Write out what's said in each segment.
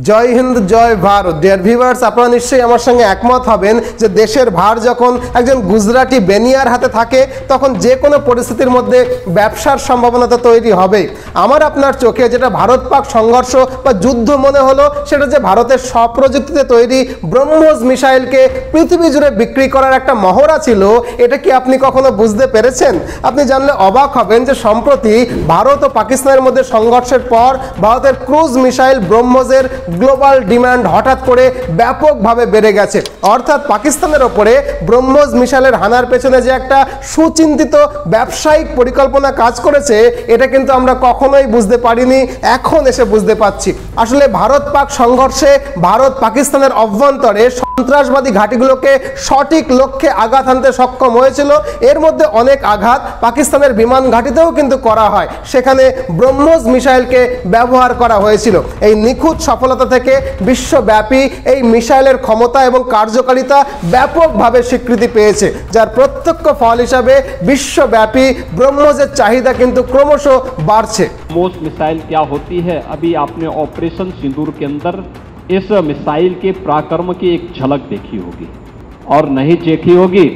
জয় হিন্দ, জয় Bharat. Dear viewers, আপনারা নিশ্চয়ই আমার সঙ্গে একমত হবেন যে দেশের ভার যখন একজন গুজরাটি বেনিয়ার হাতে থাকে তখন যে কোনো পরিস্থিতির মধ্যে ব্যবসার সম্ভাবনা তো তৈরি হবে। আমার আপনার চোখে যেটা ভারত পাক সংঘর্ষ বা যুদ্ধ মনে হলো সেটা যে ভারতের স্বপ্রযুক্তিতে তৈরি ব্রহ্মোস মিসাইলকে পৃথিবী জুড়ে বিক্রি করার একটা মহড়া ছিল, এটা কি আপনি কখনো বুঝতে পেরেছেন? আপনি জানলে অবাক হবেন যে সম্প্রতি ভারত ও পাকিস্তানের মধ্যে সংঘর্ষের পর ভারতের ক্রুজ মিসাইল ব্রহ্মোসের গ্লোবাল ডিমান্ড হঠাৎ করে ব্যাপকভাবে বেড়ে গেছে। অর্থাৎ পাকিস্তানের ওপরে ব্রহ্মোস মিসাইলের হানার পেছনে যে একটা সুচিন্তিত ব্যবসায়িক পরিকল্পনা কাজ করেছে এটা কিন্তু আমরা কখনোই বুঝতে পারিনি, এখন এসে বুঝতে পারছি। আসলে ভারত পাক সংঘর্ষে ভারত পাকিস্তানের অভ্যন্তরে সন্ত্রাসবাদী ঘাঁটিগুলোকে সঠিক লক্ষ্যে আঘাত হানতে সক্ষম হয়েছিল। এর মধ্যে অনেক আঘাত পাকিস্তানের বিমান ঘাঁটিতেও কিন্তু করা হয়, সেখানে ব্রহ্মোস মিসাইলকে ব্যবহার করা হয়েছিল। এই নিখুঁত সফলতা থেকে বিশ্বব্যাপী এই মিসাইলের ক্ষমতা এবং কার্যকারিতা ব্যাপকভাবে স্বীকৃতি পেয়েছে, যার প্রত্যক্ষ ফল হিসাবে বিশ্বব্যাপী ব্রহ্মোসের চাহিদা কিন্তু ক্রমশ বাড়ছে। ब्रह्मोस मिसाइल क्या होती है, अभी आपने ऑपरेशन सिंदूर के अंदर इस मिसाइल के पराक्रम की एक झलक देखी होगी, और नहीं देखी होगी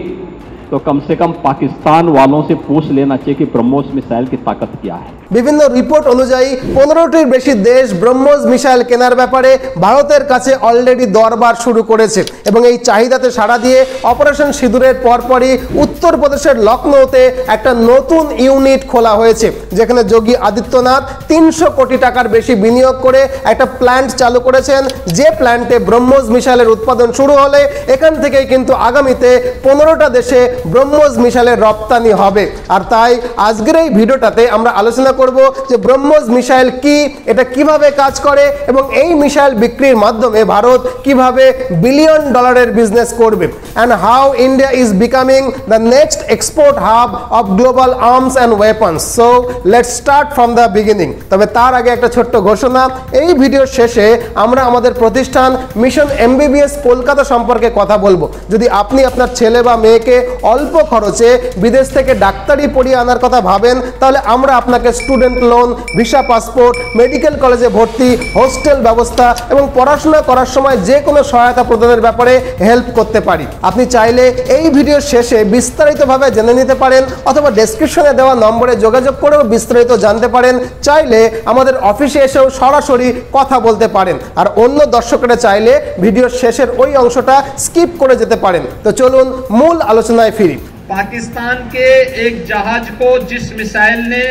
तो कम से कम पाकिस्तान वालों से पूछ लेना चाहिए कि ब्रह्मोस मिसाइल की ताकत क्या है। বিভিন্ন রিপোর্ট অনুযায়ী 15টির বেশি দেশ ব্রহ্মোস মিসাইল কেনার ব্যাপারে ভারতের কাছে অলরেডি দরবার শুরু করেছে এবং এই চাহিদাতে সাড়া দিয়ে অপারেশন সিঁদুরের পরপরই উত্তরপ্রদেশের লখনৌতে একটা নতুন ইউনিট খোলা হয়েছে, যেখানে যোগী আদিত্যনাথ 300 কোটি টাকার বেশি বিনিয়োগ করে একটা প্ল্যান্ট চালু করেছেন, যে প্ল্যান্টে ব্রহ্মোস মিসাইলের উৎপাদন শুরু হলে এখান থেকেই কিন্তু আগামীতে 15টা দেশে ব্রহ্মোস মিসাইলের রপ্তানি হবে। আর তাই আজকের এই ভিডিওটাতে আমরা আলোচনা করব যে ব্রহ্মোস মিসাইল কি, এটা কিভাবে কাজ করে এবং এই মিসাইল বিক্রির মাধ্যমে ভারত কিভাবে বিলিয়ন ডলারের বিজনেস করবে, and how India is becoming the next export hub of global arms and weapons. So let's start from the beginning. তবে তার আগে একটা ছোট্ট ঘোষণা, এই ভিডিওর শেষে আমরা আমাদের প্রতিষ্ঠান মিশন MBBS কলকাতা সম্পর্কে কথা বলবো। যদি আপনি আপনার ছেলে বা মেয়েকে অল্প খরচে বিদেশ থেকে ডাক্তারি পড়িয়ে আনার কথা ভাবেন, তাহলে আমরা আপনাকে student loan, visa, passport, medical কলেজে ভর্তি, হোস্টেল ব্যবস্থা এবং পড়াশোনা করার সময় যে কোনো সহায়তা প্রদানের ব্যাপারে হেল্প করতে পারি। আপনি চাইলে এই ভিডিওর শেষে বিস্তারিতভাবে জেনে নিতে পারেন অথবা ডেসক্রিপশনে দেওয়া নম্বরে যোগাযোগ করেও বিস্তারিত জানতে পারেন। চাইলে আমাদের অফিসে এসেও সরাসরি কথা বলতে পারেন, আর অন্য দর্শকরা চাইলে ভিডিওর শেষের ওই অংশটা স্কিপ করে যেতে পারেন। তো চলুন মূল আলোচনায় ফিরি। पाकिस्तान के एक जहाज को जिस मिसाइल ने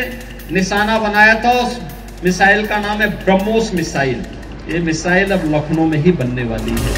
निशाना बनाया था उस मिसाइल का नाम है ब्रह्मोस मिसाइल। ये मिसाइल अब लखनऊ में ही बनने वाली है।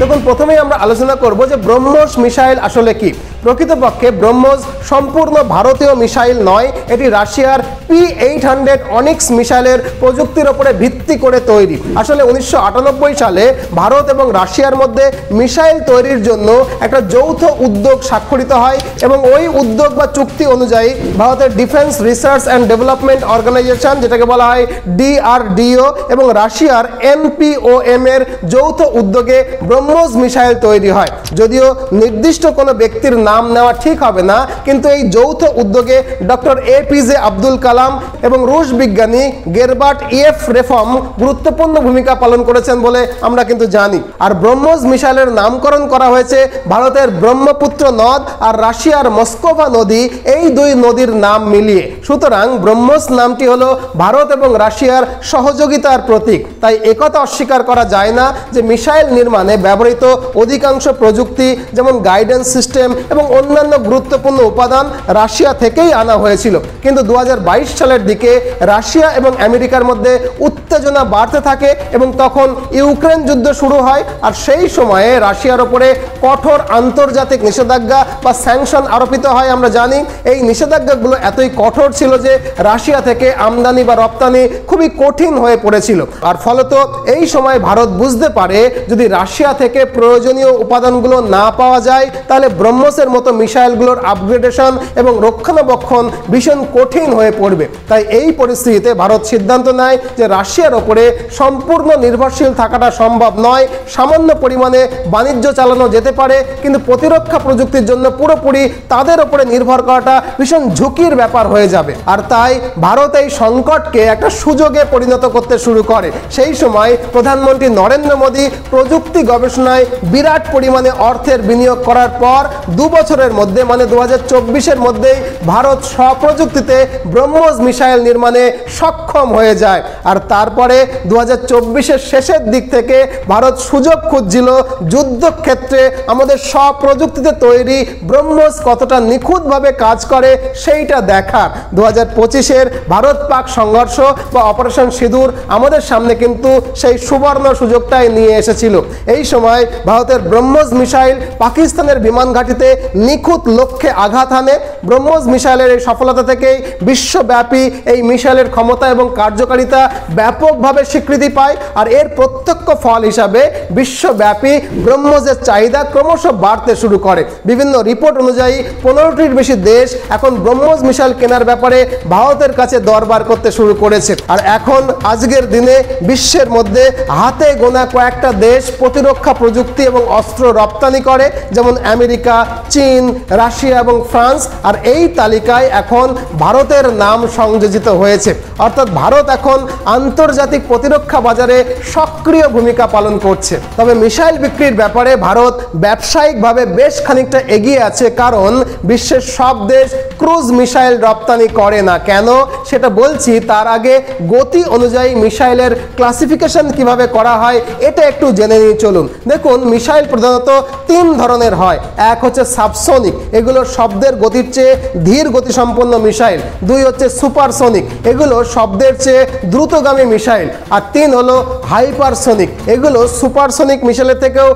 দেখুন, প্রথমেই আমরা আলোচনা করব যে ব্রহ্মোস মিসাইল আসলে কি। প্রকৃতপক্ষে ব্রহ্মোস সম্পূর্ণ ভারতীয় মিসাইল নয়, এটি রাশিয়ার P-800 অনিক্স মিসাইলের প্রযুক্তির উপরে ভিত্তি করে তৈরি। আসলে 1998 সালে ভারত এবং রাশিয়ার মধ্যে মিসাইল তৈরির জন্য একটা যৌথ উদ্যোগ স্বাক্ষরিত হয় এবং ওই উদ্যোগ বা চুক্তি অনুযায়ী ভারতের defence research and development organisation, যেটাকে বলা হয় DRDO, এবং রাশিয়ার NPOM এর যৌথ উদ্যোগে ব্রহ্মোস মিসাইল তৈরি হয়। যদিও নির্দিষ্ট কোনো ব্যক্তির নাম নেওয়া ঠিক হবে না, কিন্তু এই যৌথ উদ্যোগে ডক্টর APJ আব্দুল কালাম এবং রুশ বিজ্ঞানী গেরবার্ট EF রেফর্ম গুরুত্বপূর্ণ ভূমিকা পালন করেছেন বলে আমরা কিন্তু জানি। আর ব্রহ্মোস মিসাইলের নামকরণ করা হয়েছে ভারতের ব্রহ্মপুত্র নদ আর রাশিয়ার মস্কোভা নদী, এই দুই নদীর নাম মিলিয়ে। সুতরাং ব্রহ্মোস নামটি হলো ভারত এবং রাশিয়ার সহযোগিতার প্রতীক। তাই একথা অস্বীকার করা যায় না যে মিসাইল নির্মাণে ব্যবহৃত অধিকাংশ প্রযুক্তি, যেমন গাইডেন্স সিস্টেম এবং অন্যান্য গুরুত্বপূর্ণ উপাদান রাশিয়া থেকেই আনা হয়েছিল। কিন্তু 2022 সালের দিকে রাশিয়া এবং আমেরিকার মধ্যে উত্তেজনা বাড়তে থাকে এবং তখন ইউক্রেন যুদ্ধ শুরু হয়। আর সেই সময়ে রাশিয়ার উপরে কঠোর আন্তর্জাতিক নিষেধাজ্ঞা বা স্যাংশন আরোপিত হয়। আমরা জানি এই নিষেধাজ্ঞাগুলো এতই কঠোর ছিল যে রাশিয়া থেকে আমদানি বা রপ্তানি খুবই কঠিন হয়ে পড়েছিল। আর ফলত এই সময় ভারত বুঝতে পারে যদি রাশিয়া থেকে প্রয়োজনীয় উপাদানগুলো না পাওয়া যায় তাহলে ব্রহ্মোসের ব্রহ্মসের মতো মিসাইলগুলোর আপগ্রেডেশন এবং রক্ষণাবেক্ষণ ভীষণ কঠিন হয়ে পড়বে। তাই এই পরিস্থিতিতে ভারত সিদ্ধান্ত নেয় যে রাশিয়ার ওপরে সম্পূর্ণ নির্ভরশীল থাকাটা সম্ভব নয়। সামান্য পরিমাণে বাণিজ্য চালানো যেতে পারে, কিন্তু প্রতিরক্ষা প্রযুক্তির জন্য পুরোপুরি তাদের ওপরে নির্ভর করাটা ভীষণ ঝুঁকির ব্যাপার হয়ে যাবে। আর তাই ভারত এই সংকটকে একটা সুযোগে পরিণত করতে শুরু করে। সেই সময় প্রধানমন্ত্রী নরেন্দ্র মোদী প্রযুক্তি গবেষণায় বিরাট পরিমাণে অর্থের বিনিয়োগ করার পর 2 বছরের মধ্যে মানে 2024-এর মধ্যেই ভারত স্বপ্রযুক্তিতে ব্রহ্মোস মিসাইল নির্মাণে সক্ষম হয়ে যায়। আর তারপরে 2024-এর শেষের দিক থেকে ভারত সুযোগ খুঁজছিল যুদ্ধক্ষেত্রে আমাদের স্বপ্রযুক্তিতে তৈরি ব্রহ্মোস কতটা নিখুঁতভাবে কাজ করে সেইটা দেখার। 2025-এর ভারত পাক সংঘর্ষ বা অপারেশন সিঁদুর আমাদের সামনে কিন্তু সেই সুবর্ণ সুযোগটাই নিয়ে এসেছিল। এই সময় ভারতের ব্রহ্মোস মিসাইল পাকিস্তানের বিমান ঘাঁটিতে নিখুঁত লক্ষ্যে আঘাত হানে। ব্রহ্মোস মিসাইলের এই সফলতা থেকেই বিশ্বব্যাপী এই মিসাইলের ক্ষমতা এবং কার্যকারিতা ব্যাপকভাবে স্বীকৃতি পায়। আর এর প্রত্যক্ষ ফল হিসাবে বিশ্বব্যাপী ব্রহ্মোসের চাহিদা ক্রমশ বাড়তে শুরু করে। বিভিন্ন রিপোর্ট অনুযায়ী 15টির বেশি দেশ এখন ব্রহ্মোস মিসাইল কেনার ব্যাপারে ভারতের কাছে দরবার করতে শুরু করেছে। আর এখন আজকের দিনে বিশ্বের মধ্যে হাতে গোনা কয়েকটা দেশ প্রতিরক্ষা প্রযুক্তি এবং অস্ত্র রপ্তানি করে, যেমন আমেরিকা, চীন, রাশিয়া এবং ফ্রান্স। আর এই তালিকায় এখন ভারতের নাম সংযোজিত হয়েছে। অর্থাৎ ভারত এখন আন্তর্জাতিক প্রতিরক্ষা বাজারে সক্রিয় ভূমিকা পালন করছে। তবে মিসাইল বিক্রির ব্যাপারে ভারত ব্যবসায়িকভাবে বেশ খানিকটা এগিয়ে আছে, কারণ বিশ্বের সব দেশ ক্রুজ মিসাইল রপ্তানি করে না। কেন সেটা বলছি, তার আগে গতি অনুযায়ী মিসাইলের ক্লাসিফিকেশন কিভাবে করা হয় এটা একটু জেনে নিয়ে চলুন। দেখুন, মিসাইল প্রধানত 3 ধরনের হয়। এক হচ্ছে সাবসোনিক, এগুলো শব্দের গতির চেয়ে ধীর গতিসম্পন্ন মিসাইল। 2 হচ্ছে সুপারসোনিক, এগুলো শব্দের চেয়ে দ্রুতগামী মিসাইল। আর 3 হলো হাইপারসোনিক, এগুলো সুপারসোনিক মিসাইলের থেকেও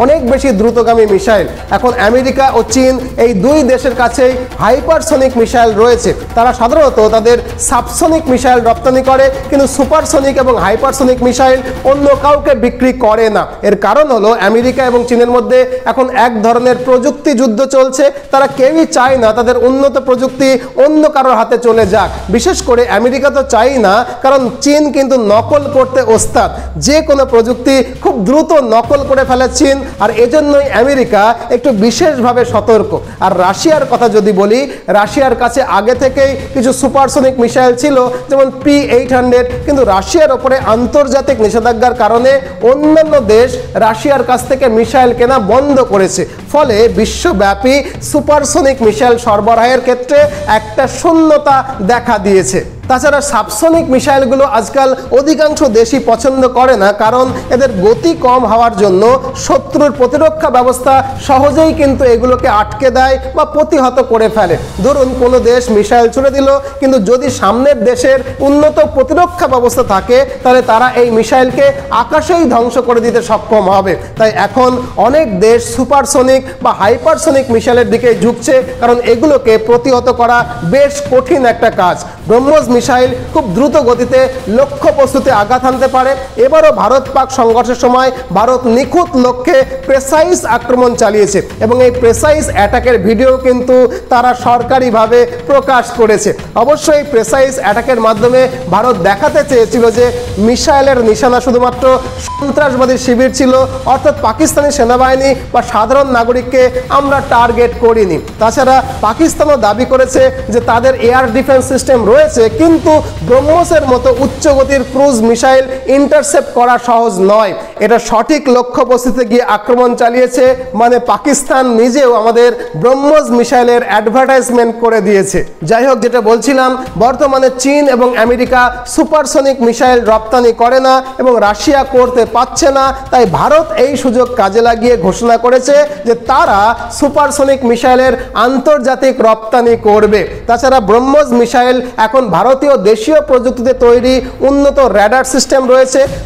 অনেক বেশি দ্রুতগামী মিসাইল। এখন আমেরিকা ও চীন এই 2 দেশের কাছেই হাইপারসোনিক মিসাইল রয়েছে। তারা সাধারণত তাদের সাবসোনিক মিসাইল রপ্তানি করে, কিন্তু সুপারসোনিক এবং হাইপারসোনিক মিসাইল অন্য কাউকে বিক্রি করে না। এর কারণ হলো আমেরিকা এবং চীনের মধ্যে এখন এক ধরনের প্রযুক্তি যুদ্ধ চলছে। তারা কেউই চায় না তাদের উন্নত প্রযুক্তি অন্য কারোর হাতে চলে যাক। বিশেষ করে আমেরিকা তো চাই না, কারণ চীন কিন্তু নকল করতে ওস্তাদ। যে কোনো প্রযুক্তি খুব দ্রুত নকল করে ফেলে চীন, আর এজন্যই আমেরিকা একটু বিশেষভাবে সতর্ক। আর রাশিয়ার কথা যদি বলি, রাশিয়ার কাছে আগে থেকেই কিছু সুপারসোনিক মিসাইল ছিল, যেমন P-800, কিন্তু রাশিয়ার ওপরে আন্তর্জাতিক নিষেধাজ্ঞার কারণে অন্যান্য দেশ রাশিয়ার কাছ থেকে মিসাইল কেনা বন্ধ করেছে। ফলে বিশ্বব্যাপী সুপারসোনিক মিসাইল সরবরাহের ক্ষেত্রে একটা শূন্যতা দেখা দিয়েছে। তাছাড়া সাবসোনিক মিসাইলগুলো আজকাল অধিকাংশ দেশই পছন্দ করে না, কারণ এদের গতি কম হওয়ার জন্য শত্রুর প্রতিরক্ষা ব্যবস্থা সহজেই কিন্তু এগুলোকে আটকে দেয় বা প্রতিহত করে ফেলে। ধরুন, কোনো দেশ মিসাইল ছুড়ে দিল, কিন্তু যদি সামনের দেশের উন্নত প্রতিরক্ষা ব্যবস্থা থাকে তাহলে তারা এই মিসাইলকে আকাশেই ধ্বংস করে দিতে সক্ষম হবে। তাই এখন অনেক দেশ সুপারসোনিক বা হাইপারসোনিক মিসাইলের দিকে ঝুঁকছে, কারণ এগুলোকে প্রতিহত করা বেশ কঠিন একটা কাজ। ব্রহ্মোস মিসাইল খুব দ্রুত গতিতে লক্ষ্য বস্তুতে আঘাত হানতে পারে। এবারও ভারত পাক সংঘর্ষের সময় ভারত নিখুঁত লক্ষ্যে প্রেসাইজ আক্রমণ চালিয়েছে, এবং এই প্রেসাইজ অ্যাটাকের ভিডিও কিন্তু তারা সরকারিভাবে প্রকাশ করেছে। অবশ্যই প্রেসাইজ অ্যাটাকের মাধ্যমে ভারত দেখাতে চেয়েছিল যে মিসাইলের নিশানা শুধুমাত্র সন্ত্রাসবাদী শিবির ছিল, অর্থাৎ পাকিস্তানি সেনাবাহিনী বা সাধারণ নাগরিককে আমরা টার্গেট করিনি। তাছাড়া পাকিস্তানও দাবি করেছে যে তাদের এয়ার ডিফেন্স সিস্টেম রয়েছে, কিন্তু ব্রহ্মোসের মতো উচ্চ গতির ক্রুজ মিসাইল ইন্টারসেপ্ট করা সহজ নয়। এটা সঠিক লক্ষ্য বস্তুতে গিয়ে আক্রমণ চালিয়েছে, মানে পাকিস্তান নিজেও আমাদের ব্রহ্মোস মিসাইলের অ্যাডভার্টাইজমেন্ট করে দিয়েছে। যাই হোক, যেটা বলছিলাম, বর্তমানে চীন এবং আমেরিকা সুপারসোনিক মিসাইল রপ্তানি করে না এবং রাশিয়া করতে পারছে না। তাই ভারত এই সুযোগ কাজে লাগিয়ে ঘোষণা করেছে যে তারা সুপারসোনিক মিসাইলের আন্তর্জাতিক রপ্তানি করবে। তাছাড়া ব্রহ্মোস মিসাইল এখন ভারতীয় দেশীয় প্রযুক্তিতে তৈরি উন্নত র্যাডার সিস্টেম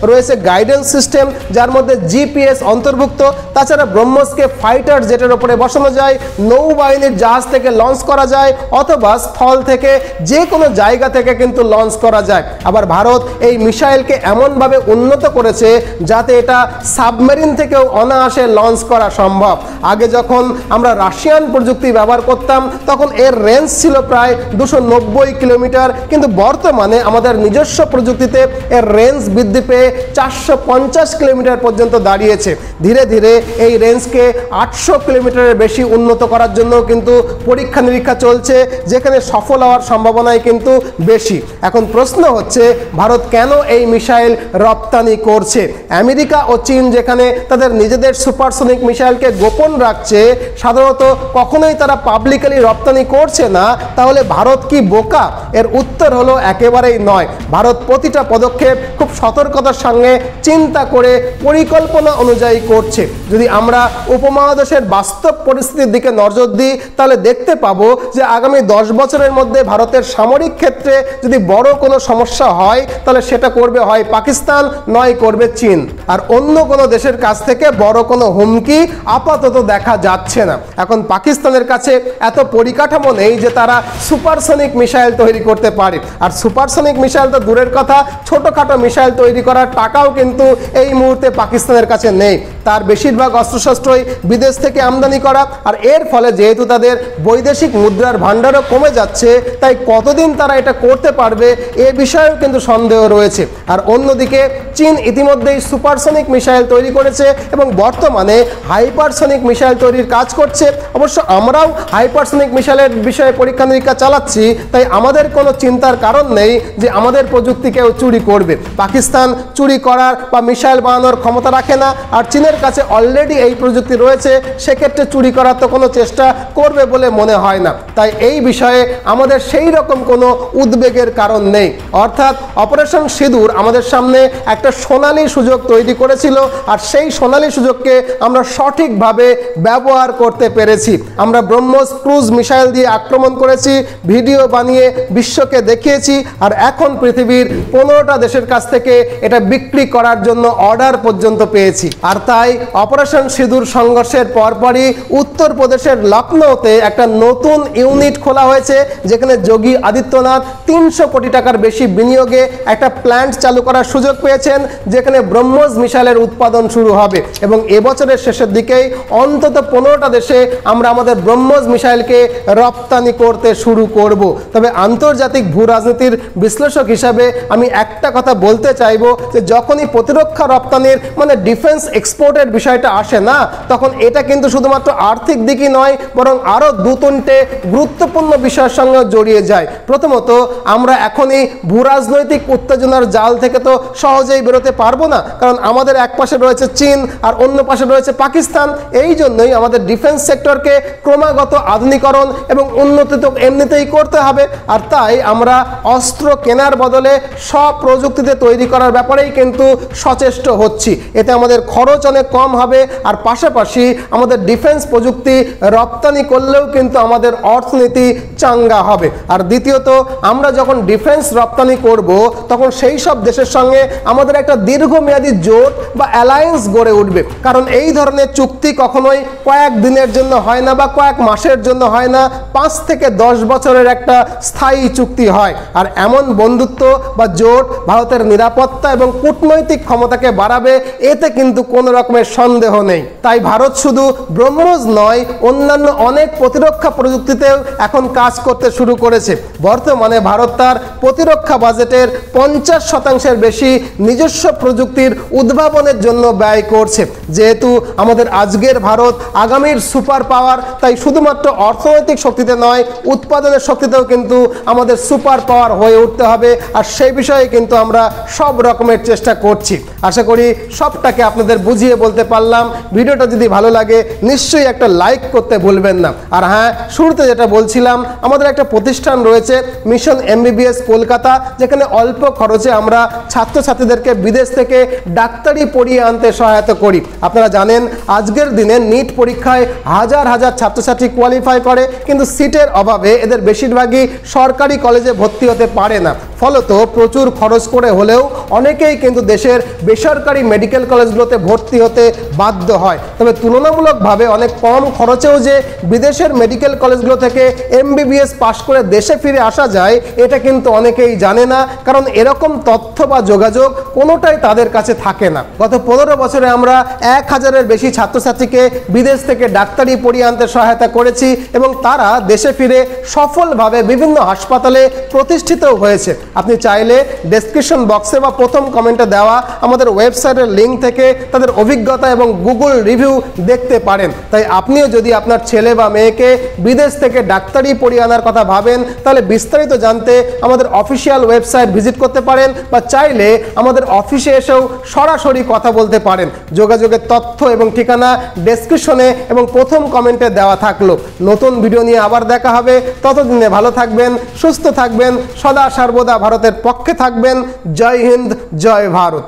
রয়েছে গাইডেন্স সিস্টেম, যার মধ্যে জিপিএস অন্তর্ভুক্ত। তাছাড়া ব্রহ্মসকে ফাইটার জেটের ওপরে বসানো যায়, নৌবাহিনীর জাহাজ থেকে লঞ্চ করা যায়, অথবা স্থল থেকে যে কোনো জায়গা থেকে কিন্তু লঞ্চ করা যায়। আবার ভারত এই মিসাইলকে এমনভাবে উন্নত করেছে যাতে এটা সাবমেরিন থেকেও অনায়াসে লঞ্চ করা সম্ভব। আগে যখন আমরা রাশিয়ান প্রযুক্তি ব্যবহার করতাম তখন এর রেঞ্জ ছিল প্রায় 290 কিলোমিটার, কিন্তু বর্তমানে আমাদের নিজস্ব প্রযুক্তিতে এর রেঞ্জ বৃদ্ধি পেয়ে 450 কিলোমিটার পর্যন্ত দাঁড়িয়েছে। ধীরে ধীরে এই রেঞ্জকে 800 কিলোমিটারের বেশি উন্নত করার জন্য কিন্তু পরীক্ষা নিরীক্ষা চলছে, যেখানে সফল হওয়ার সম্ভাবনাই কিন্তু বেশি। এখন প্রশ্ন হচ্ছে ভারত কেন এই মিসাইল রপ্তানি করছে? আমেরিকা ও চীন যেখানে তাদের নিজেদের সুপারসনিক মিসাইলকে গোপন রাখছে, সাধারণত কখনোই তারা পাবলিকলি রপ্তানি করছে না, তাহলে ভারত কি বোকা? এর উত্তর হলো একেবারেই নয়। ভারত প্রতিটা পদক্ষেপ খুব সতর্কতার সঙ্গে চিন্তা করে পরিকল্পনা অনুযায়ী করছে। যদি আমরা উপমহাদেশের বাস্তব পরিস্থিতির দিকে নজর দিই তাহলে দেখতে পাবো যে আগামী 10 বছরের মধ্যে ভারতের সামরিক ক্ষেত্রে যদি বড় কোনো সমস্যা হয় তাহলে সেটা করবে হয় পাকিস্তান, নয় করবে চীন। আর অন্য কোনো দেশের কাছ থেকে বড় কোনো হুমকি আপাতত দেখা যাচ্ছে না। এখন পাকিস্তানের কাছে এত পরিকাঠামো নেই যে তারা সুপারসনিক মিসাইল তৈরি করতে পারে। আর সুপারসনিক মিসাইল তো দূরের কথা, ছোটখাটো মিসাইল তৈরি করার টাকাও কিন্তু এই মুহূর্তে পাকিস্তানের কাছে নেই। তার বেশিরভাগ অস্ত্রশস্ত্রই বিদেশ থেকে আমদানি করা। আর এর ফলে যেহেতু তাদের বৈদেশিক মুদ্রার ভাণ্ডারও কমে যাচ্ছে, তাই কতদিন তারা এটা করতে পারবে এ বিষয়েও কিন্তু সন্দেহ রয়েছে। আর অন্যদিকে চীন ইতিমধ্যেই সুপারসনিক মিসাইল তৈরি করেছে এবং বর্তমানে হাইপারসনিক মিসাইল তৈরির কাজ করছে। অবশ্য আমরাও হাইপারসনিক মিসাইলের বিষয়ে পরীক্ষা নিরীক্ষা চালাচ্ছি, তাই আমাদের কোনো চিন্তার কারণ নেই যে আমাদের প্রযুক্তি কেউ চুরি করবে। পাকিস্তান চুরি করার বা মিসাইল বানানোর ক্ষমতা রাখে না, আর চীনের কাছে অলরেডি এই প্রযুক্তি রয়েছে, সেক্ষেত্রে চুরি করার তো কোনো চেষ্টা করবে বলে মনে হয় না। তাই এই বিষয়ে আমাদের সেই রকম কোনো উদ্বেগের কারণ নেই। অর্থাৎ অপারেশন সিঁদুর আমাদের সামনে একটা সোনালী সুযোগ তৈরি করেছিল, আর সেই সোনালী সুযোগকে আমরা সঠিকভাবে ব্যবহার করতে পেরেছি। আমরা ব্রহ্মোস ক্রুজ মিসাইল দিয়ে আক্রমণ করেছি, ভিডিও বানিয়ে বিশ্বকে দেখিয়েছি, আর এখন পৃথিবীর 15টা দেশের কাছ থেকে এটা বিক্রি করার জন্য অর্ডার পর্যন্ত পেয়েছি। আর তাই অপারেশন সিঁদুর সংঘর্ষের পরপরই উত্তরপ্রদেশের লখনৌতে একটা নতুন ইউনিট খোলা হয়েছে, যেখানে যোগী আদিত্যনাথ 300 কোটি টাকার বেশি বিনিয়োগে একটা প্ল্যান্ট চালু করার সুযোগ পেয়েছেন, যেখানে ব্রহ্মোস মিসাইলের উৎপাদন শুরু হবে। এবং এবছরের শেষের দিকেই অন্তত 15টা দেশে আমরা আমাদের ব্রহ্মোস মিসাইলকে রপ্তানি করতে শুরু করব। তবে আন্তর্জাতিক ভূ রাজনীতির বিশ্লেষক হিসাবে আমি একটা কথা বলতে চাইবো যে যখনই প্রতিরক্ষা রপ্তানির মানে ডিফেন্স এক্সপোর্টের বিষয়টা আসে না, তখন এটা কিন্তু শুধুমাত্র আর্থিক দিকই নয়, বরং আরও 2-3টে গুরুত্বপূর্ণ বিষয়ের সঙ্গে জড়িয়ে যায়। প্রথমত, আমরা এখনই ভূ রাজনৈতিক উত্তেজনার জাল থেকে তো সহজেই বেরোতে পারবো না, কারণ আমাদের এক পাশে রয়েছে চীন আর অন্য পাশে রয়েছে পাকিস্তান। এই জন্যই আমাদের ডিফেন্স সেক্টরকে ক্রমাগত আধুনিকরণ এবং উন্নতি তো এমনিতেই করতে হবে। আর তাই আমরা অস্ত্র কেনার বদলে সব প্রযুক্তিতে তৈরি করার ব্যাপারেই কিন্তু সচেষ্ট হচ্ছি। এতে আমাদের খরচ অনেক কম হবে, আর পাশাপাশি আমাদের ডিফেন্স প্রযুক্তি রপ্তানি করলেও কিন্তু আমাদের অর্থনীতি চাঙ্গা হবে। আর দ্বিতীয়ত, আমরা যখন ডিফেন্স রপ্তানি করব তখন সেই সব দেশের সঙ্গে আমাদের একটা দীর্ঘমেয়াদী জোট বা অ্যালায়েন্স গড়ে উঠবে, কারণ এই ধরনের চুক্তি কখনোই কয়েক দিনের জন্য হয় না বা কয়েক মাসের জন্য হয় না, 5 থেকে 10 বছরের একটা স্থায়ী চুক্তি হয়। আর এমন বন্ধুত্ব বা জোট ভারতের নিরাপত্তা এবং কূটনৈতিক ক্ষমতাকে বাড়াবে, এতে কিন্তু কোনো রকমের সন্দেহ নেই। তাই ভারত শুধু ব্রহ্মোস নয়, অন্যান্য অনেক প্রতিরক্ষা প্রযুক্তিতেও এখন কাজ করতে শুরু করেছে। বর্তমানে ভারত তার প্রতিরক্ষা বাজেটের 50% বেশি নিজস্ব প্রযুক্তির উদ্ভাবনের জন্য ব্যয় করছে। যেহেতু আমাদের আজকের ভারত আগামীর সুপার পাওয়ার, তাই শুধুমাত্র অর্থনৈতিক শক্তিতে নয়, উৎপাদনের শক্তিতেও কিন্তু আমাদের সুপার পাওয়ার হয়ে উঠতে হবে। আর সেই বিষয়ে কিন্তু আমরা সব রকমের চেষ্টা করছি। আশা করি সবটাকে আপনাদের বুঝিয়ে বলতে পারলাম। ভিডিওটা যদি ভালো লাগে নিশ্চয়ই একটা লাইক করতে ভুলবেন না। আর হ্যাঁ, শুরুতে যেটা বলছিলাম, আমাদের একটা প্রতিষ্ঠান রয়েছে মিশন MBBS কলকাতা, যেখানে অল্প খরচে আমরা ছাত্রছাত্রীদেরকে বিদেশ থেকে ডাক্তারি পড়িয়ে আনতে সহায়তা করি। আপনারা জানেন আজকের দিনে নিট পরীক্ষায় হাজার হাজার ছাত্রছাত্রী কোয়ালিফাই করে, কিন্তু সিটের অভাবে এদের বেশিরভাগই সরকারি কলেজে ভর্তি হতে পারে না। ফলত প্রচুর খরচ করে হলেও অনেকেই কিন্তু দেশের বেসরকারি মেডিকেল কলেজগুলোতে ভর্তি হতে বাধ্য হয়। তবে তুলনামূলকভাবে অনেক কম খরচেও যে বিদেশের মেডিকেল কলেজগুলো থেকে MBBS পাশ করে দেশে ফিরে আসা যায়, এটা কিন্তু অনেকেই জানে না, কারণ এরকম তথ্য বা যোগাযোগ কোনোটাই তাদের কাছে থাকে না। গত 15 বছরে আমরা 1000-এর বেশি ছাত্রছাত্রীকে বিদেশ থেকে ডাক্তারি পড়িয়ে আনতে সহায়তা করেছি এবং তারা দেশে ফিরে সফলভাবে বিভিন্ন হাসপাতালে প্রতিষ্ঠিত হয়েছে। আপনি চাইলে ডেসক্রিপশন বক্সে বা প্রথম কমেন্টে দেওয়া আমাদের ওয়েবসাইটের লিঙ্ক থেকে তাদের অভিজ্ঞতা এবং গুগল রিভিউ দেখতে পারেন। তাই আপনিও যদি আপনার ছেলে বা মেয়েকে বিদেশ থেকে ডাক্তারি পড়িয়ে আনার কথা ভাবেন, তাহলে বিস্তারিত জানতে আমাদের অফিসিয়াল ওয়েবসাইট ভিজিট করতে পারেন, বা চাইলে আমাদের অফিসে এসেও সরাসরি কথা বলতে পারেন। যোগাযোগের তথ্য এবং ঠিকানা ডেসক্রিপশনে এবং প্রথম কমেন্টে দেওয়া থাকলো। নতুন ভিডিও নিয়ে আবার দেখা হবে। ততদিনে ভালো থাকবেন, সুস্থ থাকবেন, সদা সর্বদা ভারতের পক্ষে থাকবেন। জয় হিন্দ, জয় ভারত।